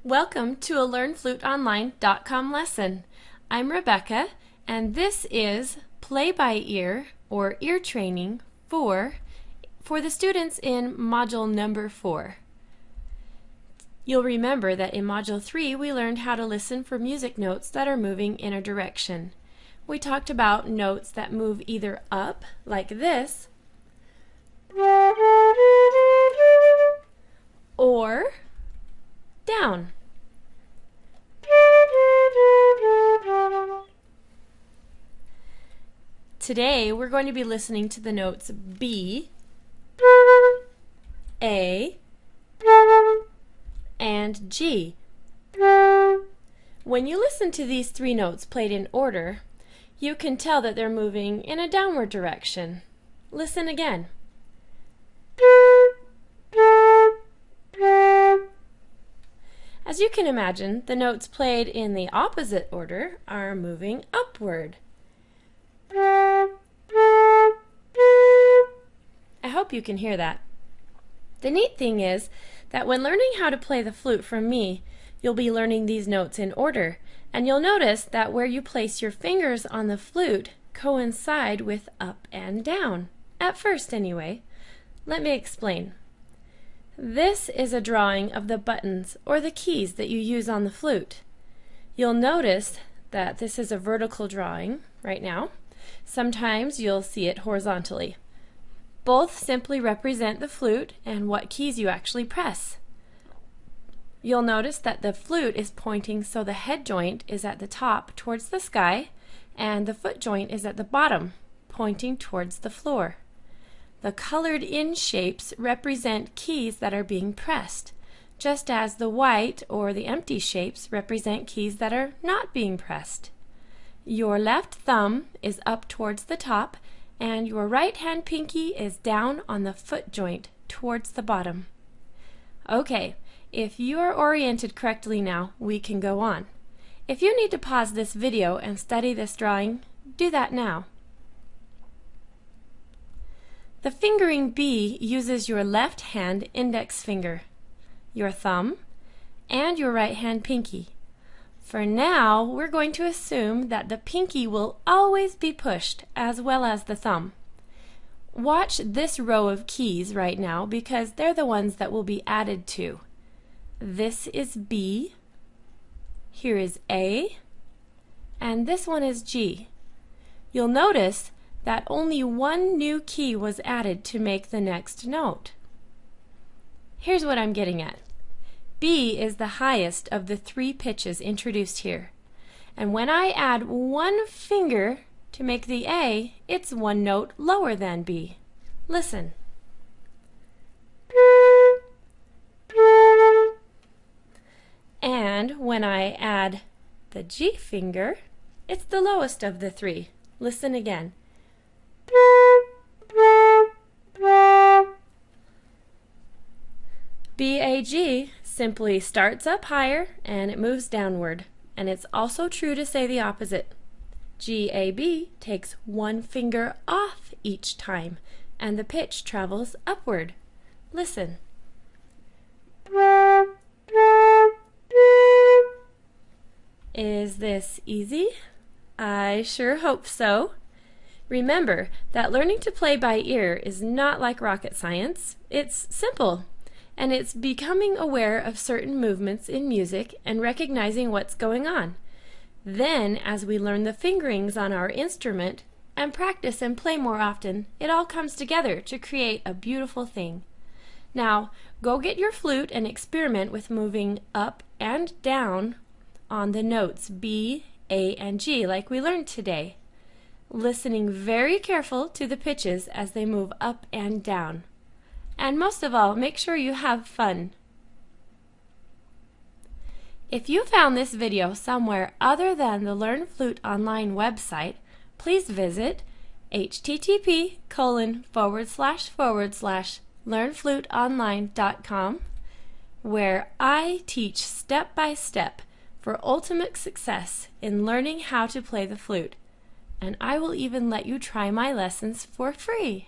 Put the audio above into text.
Welcome to a LearnFluteOnline.com lesson. I'm Rebecca, and this is play-by-ear or ear training for the students in Module number 4. You'll remember that in Module 3 we learned how to listen for music notes that are moving in a direction. We talked about notes that move either up, like this, or down. Today we're going to be listening to the notes B, A, and G. When you listen to these three notes played in order, you can tell that they're moving in a downward direction. Listen again. As you can imagine, the notes played in the opposite order are moving upward. I hope you can hear that. The neat thing is that when learning how to play the flute from me, you'll be learning these notes in order, and you'll notice that where you place your fingers on the flute coincide with up and down, at first anyway. Let me explain. This is a drawing of the buttons or the keys that you use on the flute. You'll notice that this is a vertical drawing right now. Sometimes you'll see it horizontally. Both simply represent the flute and what keys you actually press. You'll notice that the flute is pointing so the head joint is at the top towards the sky and the foot joint is at the bottom pointing towards the floor. The colored in shapes represent keys that are being pressed, just as the white or the empty shapes represent keys that are not being pressed. Your left thumb is up towards the top and your right hand pinky is down on the foot joint towards the bottom. Okay, if you are oriented correctly now, we can go on. If you need to pause this video and study this drawing, do that now. The fingering B uses your left hand index finger, your thumb, and your right hand pinky. For now, we're going to assume that the pinky will always be pushed as well as the thumb. Watch this row of keys right now because they're the ones that will be added to. This is B, here is A, and this one is G. You'll notice that only one new key was added to make the next note. Here's what I'm getting at. B is the highest of the three pitches introduced here. And when I add one finger to make the A, it's one note lower than B. Listen. And when I add the G finger, it's the lowest of the three. Listen again. B-A-G simply starts up higher and it moves downward. And it's also true to say the opposite. G-A-B takes one finger off each time and the pitch travels upward. Listen. Is this easy? I sure hope so. Remember that learning to play by ear is not like rocket science. It's simple, and it's becoming aware of certain movements in music and recognizing what's going on. Then, as we learn the fingerings on our instrument and practice and play more often, it all comes together to create a beautiful thing. Now, go get your flute and experiment with moving up and down on the notes B, A, and G like we learned today. Listening very careful to the pitches as they move up and down. And most of all, make sure you have fun. If you found this video somewhere other than the Learn Flute Online website, please visit http://learnfluteonline.com, where I teach step by step for ultimate success in learning how to play the flute. And I will even let you try my lessons for free.